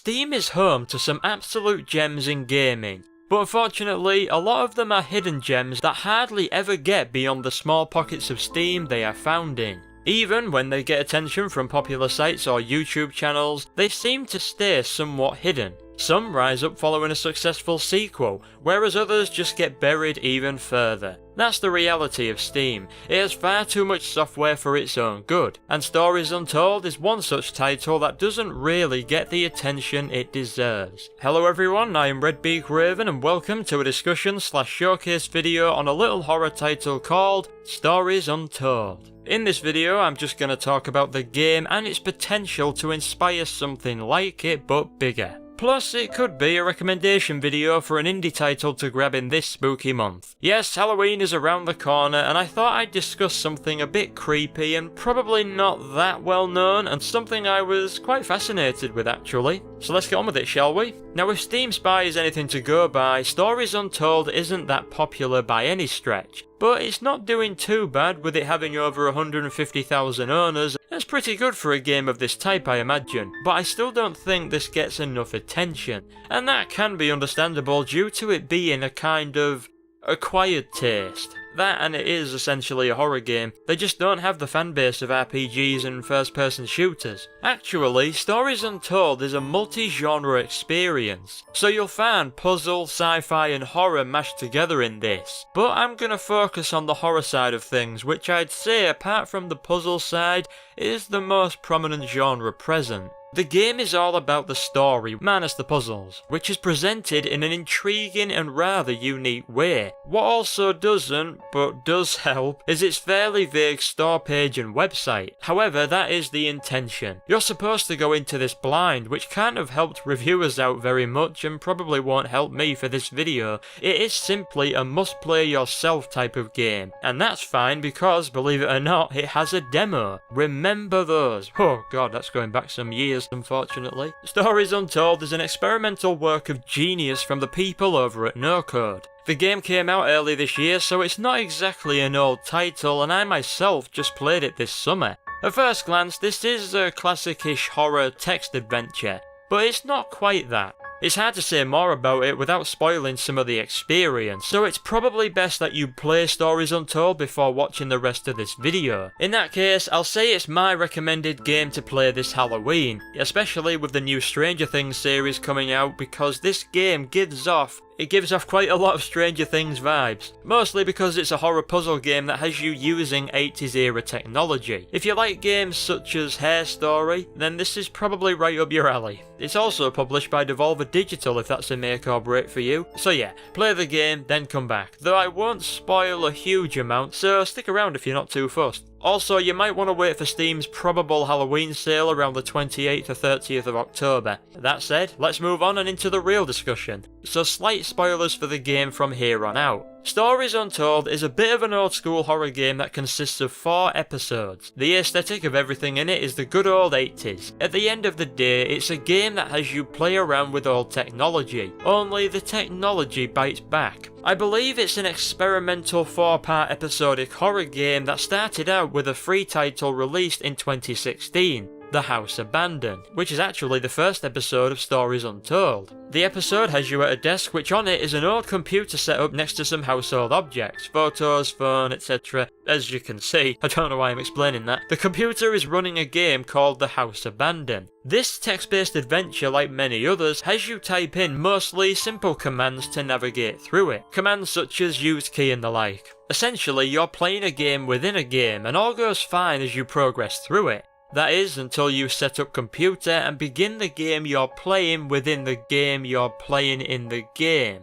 Steam is home to some absolute gems in gaming, but unfortunately a lot of them are hidden gems that hardly ever get beyond the small pockets of Steam they are found in. Even when they get attention from popular sites or YouTube channels, they seem to stay somewhat hidden. Some rise up following a successful sequel, whereas others just get buried even further. That's the reality of Steam. It has far too much software for its own good, and Stories Untold is one such title that doesn't really get the attention it deserves. Hello everyone, I am RedBeakRaven and welcome to a discussion/showcase video on a little horror title called Stories Untold. In this video I'm just going to talk about the game and its potential to inspire something like it but bigger. Plus, it could be a recommendation video for an indie title to grab in this spooky month. Yes, Halloween is around the corner, and I thought I'd discuss something a bit creepy and probably not that well known, and something I was quite fascinated with actually. So let's get on with it, shall we? Now, if Steam Spy is anything to go by, Stories Untold isn't that popular by any stretch, but it's not doing too bad with it having over 150,000 owners. That's pretty good for a game of this type, I imagine, but I still don't think this gets enough attention, and that can be understandable due to it being a kind of acquired taste. That, and it is essentially a horror game, they just don't have the fanbase of RPGs and first-person shooters. Actually, Stories Untold is a multi-genre experience, so you'll find puzzle, sci-fi and horror mashed together in this. But I'm gonna focus on the horror side of things, which I'd say, apart from the puzzle side, is the most prominent genre present. The game is all about the story, minus the puzzles, which is presented in an intriguing and rather unique way. What also doesn't, but does help, is its fairly vague store page and website. However, that is the intention. You're supposed to go into this blind, which can't have helped reviewers out very much and probably won't help me for this video. It is simply a must play yourself type of game, and that's fine because, believe it or not, it has a demo. Remember those. Oh god, that's going back some years. Unfortunately. Stories Untold is an experimental work of genius from the people over at No Code. The game came out early this year, so it's not exactly an old title, and I myself just played it this summer. At first glance, this is a classic-ish horror text adventure, but it's not quite that. It's hard to say more about it without spoiling some of the experience, so it's probably best that you play Stories Untold before watching the rest of this video. In that case, I'll say it's my recommended game to play this Halloween, especially with the new Stranger Things series coming out, because this game gives off quite a lot of Stranger Things vibes, mostly because it's a horror puzzle game that has you using 80s era technology. If you like games such as Hair Story, then this is probably right up your alley. It's also published by Devolver Digital if that's a make or break for you. So yeah, play the game, then come back. Though I won't spoil a huge amount, so stick around if you're not too fussed. Also, you might want to wait for Steam's probable Halloween sale around the 28th or 30th of October. That said, let's move on and into the real discussion. So slight spoilers for the game from here on out. Stories Untold is a bit of an old school horror game that consists of 4 episodes. The aesthetic of everything in it is the good old 80s. At the end of the day, it's a game that has you play around with old technology, only the technology bites back. I believe it's an experimental 4-part episodic horror game that started out with a free title released in 2016. The House Abandoned, which is actually the first episode of Stories Untold. The episode has you at a desk which on it is an old computer set up next to some household objects, photos, phone, etc. As you can see, I don't know why I'm explaining that, the computer is running a game called The House Abandoned. This text-based adventure, like many others, has you type in mostly simple commands to navigate through it. Commands such as use key and the like. Essentially, you're playing a game within a game and all goes fine as you progress through it. That is, until you set up computer and begin the game you're playing within the game you're playing in the game.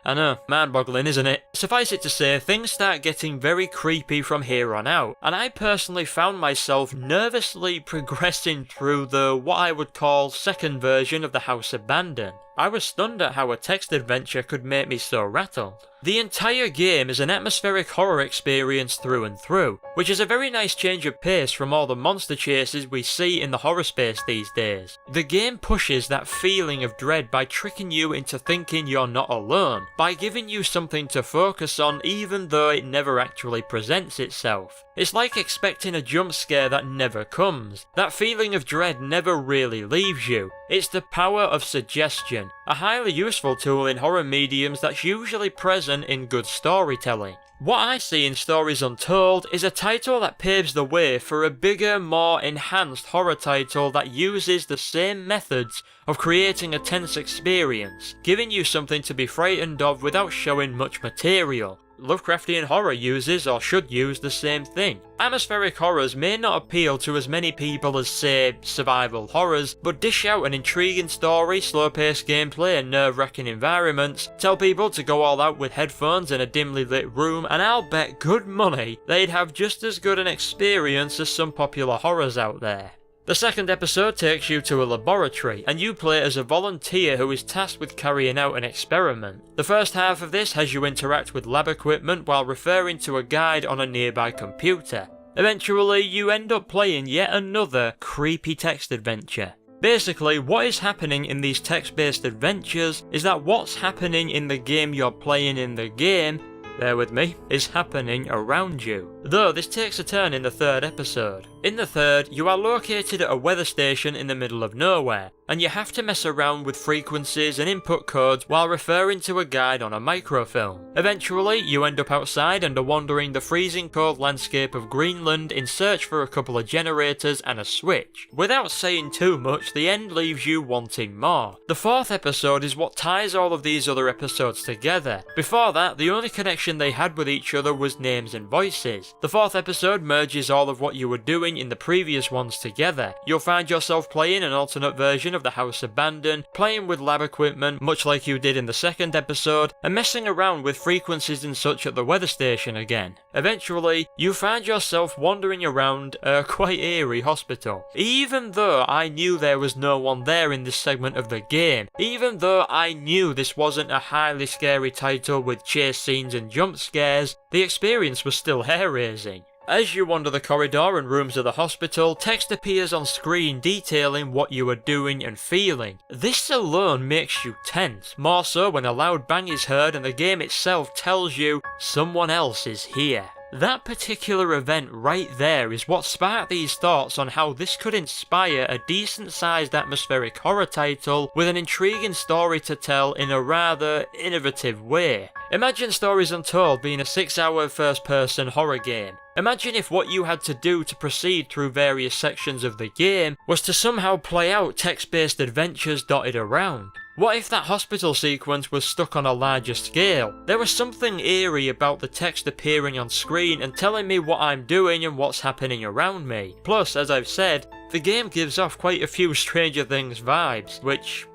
I know, mind-boggling, isn't it? Suffice it to say, things start getting very creepy from here on out, and I personally found myself nervously progressing through the, what I would call, second version of The House Abandoned. I was stunned at how a text adventure could make me so rattled. The entire game is an atmospheric horror experience through and through, which is a very nice change of pace from all the monster chases we see in the horror space these days. The game pushes that feeling of dread by tricking you into thinking you're not alone, by giving you something to focus on even though it never actually presents itself. It's like expecting a jump scare that never comes. That feeling of dread never really leaves you. It's the power of suggestion, a highly useful tool in horror mediums that's usually present in good storytelling. What I see in Stories Untold is a title that paves the way for a bigger, more enhanced horror title that uses the same methods of creating a tense experience, giving you something to be frightened of without showing much material. Lovecraftian horror uses, or should use, the same thing. Atmospheric horrors may not appeal to as many people as, say, survival horrors, but dish out an intriguing story, slow-paced gameplay and nerve-wracking environments, tell people to go all out with headphones in a dimly lit room, and I'll bet good money they'd have just as good an experience as some popular horrors out there. The second episode takes you to a laboratory, and you play as a volunteer who is tasked with carrying out an experiment. The first half of this has you interact with lab equipment while referring to a guide on a nearby computer. Eventually, you end up playing yet another creepy text adventure. Basically, what is happening in these text-based adventures is that what's happening in the game you're playing in the game, bear with me, is happening around you. Though this takes a turn in the third episode. In the third, you are located at a weather station in the middle of nowhere, and you have to mess around with frequencies and input codes while referring to a guide on a microfilm. Eventually, you end up outside and are wandering the freezing cold landscape of Greenland in search for a couple of generators and a switch. Without saying too much, the end leaves you wanting more. The fourth episode is what ties all of these other episodes together. Before that, the only connection they had with each other was names and voices. The fourth episode merges all of what you were doing in the previous ones together. You'll find yourself playing an alternate version of the house abandoned, playing with lab equipment much like you did in the second episode, and messing around with frequencies and such at the weather station again. Eventually, you find yourself wandering around a quite eerie hospital. Even though I knew there was no one there in this segment of the game, even though I knew this wasn't a highly scary title with chase scenes and jump scares, the experience was still hair-raising. As you wander the corridor and rooms of the hospital, text appears on screen detailing what you are doing and feeling. This alone makes you tense, more so when a loud bang is heard and the game itself tells you someone else is here. That particular event right there is what sparked these thoughts on how this could inspire a decent-sized atmospheric horror title with an intriguing story to tell in a rather innovative way. Imagine Stories Untold being a 6-hour first-person horror game. Imagine if what you had to do to proceed through various sections of the game was to somehow play out text-based adventures dotted around. What if that hospital sequence was stuck on a larger scale? There was something eerie about the text appearing on screen and telling me what I'm doing and what's happening around me. Plus, as I've said, the game gives off quite a few Stranger Things vibes, which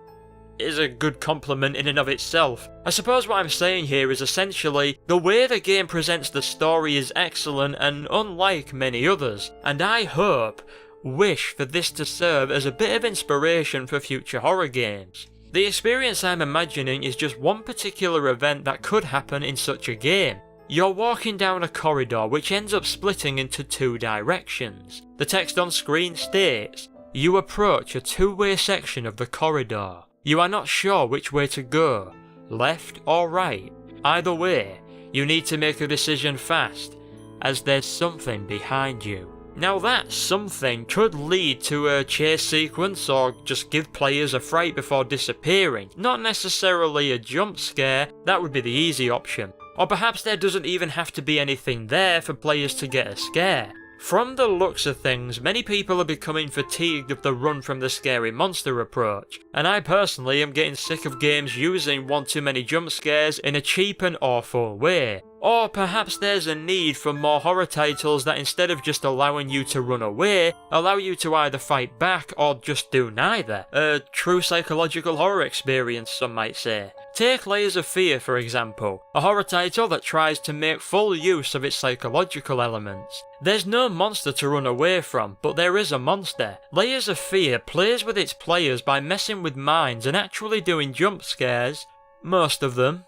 is a good compliment in and of itself. I suppose what I'm saying here is essentially, the way the game presents the story is excellent and unlike many others, and I wish for this to serve as a bit of inspiration for future horror games. The experience I'm imagining is just one particular event that could happen in such a game. You're walking down a corridor which ends up splitting into two directions. The text on screen states, you approach a two-way section of the corridor. You are not sure which way to go, left or right. Either way, you need to make a decision fast, as there's something behind you. Now that something could lead to a chase sequence or just give players a fright before disappearing, not necessarily a jump scare, that would be the easy option. Or perhaps there doesn't even have to be anything there for players to get a scare. From the looks of things, many people are becoming fatigued of the run from the scary monster approach, and I personally am getting sick of games using one too many jump scares in a cheap and awful way. Or perhaps there's a need for more horror titles that instead of just allowing you to run away, allow you to either fight back or just do neither. A true psychological horror experience, some might say. Take Layers of Fear for example, a horror title that tries to make full use of its psychological elements. There's no monster to run away from, but there is a monster. Layers of Fear plays with its players by messing with minds and actually doing jump scares, most of them.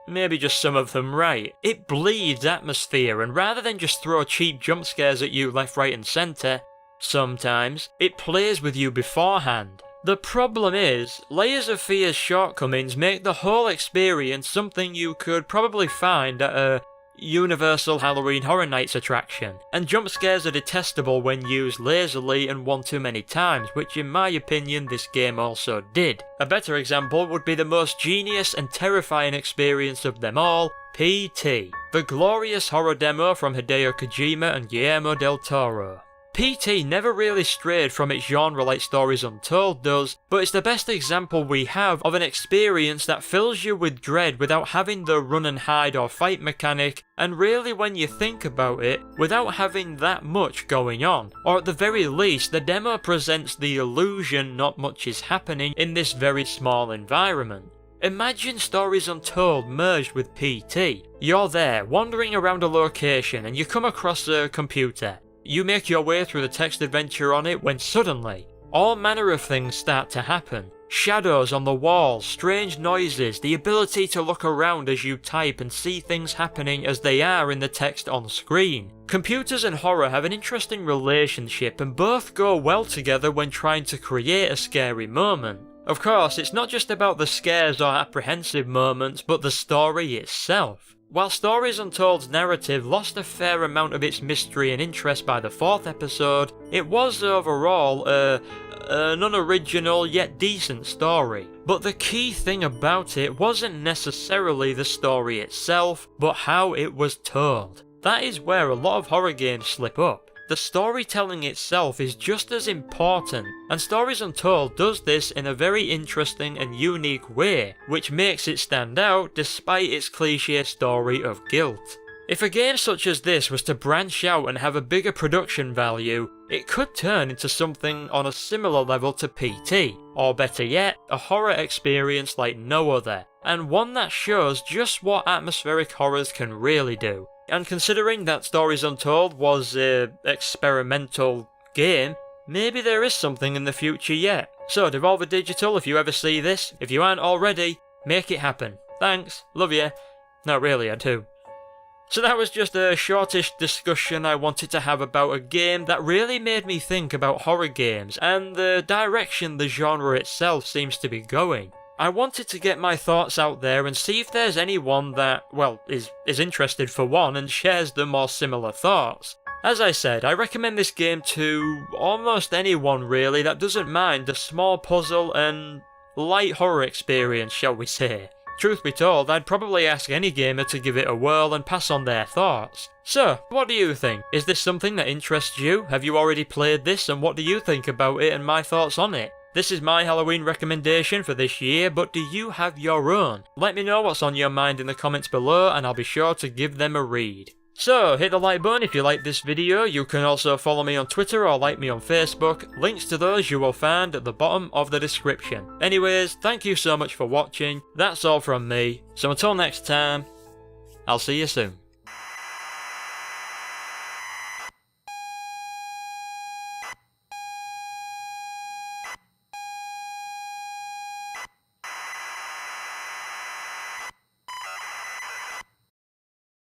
Maybe just some of them right. It bleeds atmosphere, and rather than just throw cheap jump scares at you left, right and centre, sometimes, it plays with you beforehand. The problem is, Layers of Fear's shortcomings make the whole experience something you could probably find at a Universal Halloween Horror Nights attraction, and jump scares are detestable when used lazily and one too many times, which in my opinion this game also did. A better example would be the most genius and terrifying experience of them all, PT, the glorious horror demo from Hideo Kojima and Guillermo del Toro. PT never really strayed from its genre like Stories Untold does, but it's the best example we have of an experience that fills you with dread without having the run and hide or fight mechanic, and really when you think about it, without having that much going on. Or at the very least, the demo presents the illusion not much is happening in this very small environment. Imagine Stories Untold merged with PT. You're there, wandering around a location, and you come across a computer. You make your way through the text adventure on it when suddenly, all manner of things start to happen. Shadows on the walls, strange noises, the ability to look around as you type and see things happening as they are in the text on screen. Computers and horror have an interesting relationship and both go well together when trying to create a scary moment. Of course, it's not just about the scares or apprehensive moments, but the story itself. While Stories Untold's narrative lost a fair amount of its mystery and interest by the 4th episode, it was overall an unoriginal yet decent story. But the key thing about it wasn't necessarily the story itself, but how it was told. That is where a lot of horror games slip up. The storytelling itself is just as important, and Stories Untold does this in a very interesting and unique way, which makes it stand out despite its cliché story of guilt. If a game such as this was to branch out and have a bigger production value, it could turn into something on a similar level to PT, or better yet, a horror experience like no other, and one that shows just what atmospheric horrors can really do. And considering that Stories Untold was an experimental game, maybe there is something in the future yet. So Devolver Digital, if you ever see this, if you aren't already, make it happen. Thanks, love ya. No really, I do. So that was just a shortish discussion I wanted to have about a game that really made me think about horror games and the direction the genre itself seems to be going. I wanted to get my thoughts out there and see if there's anyone that, well, is interested for one and shares the more similar thoughts. As I said, I recommend this game to almost anyone really that doesn't mind a small puzzle and light horror experience, shall we say. Truth be told, I'd probably ask any gamer to give it a whirl and pass on their thoughts. So, what do you think? Is this something that interests you? Have you already played this, and what do you think about it and my thoughts on it? This is my Halloween recommendation for this year, but do you have your own? Let me know what's on your mind in the comments below and I'll be sure to give them a read. So, hit the like button if you like this video. You can also follow me on Twitter or like me on Facebook. Links to those you will find at the bottom of the description. Anyways, thank you so much for watching. That's all from me. So until next time, I'll see you soon.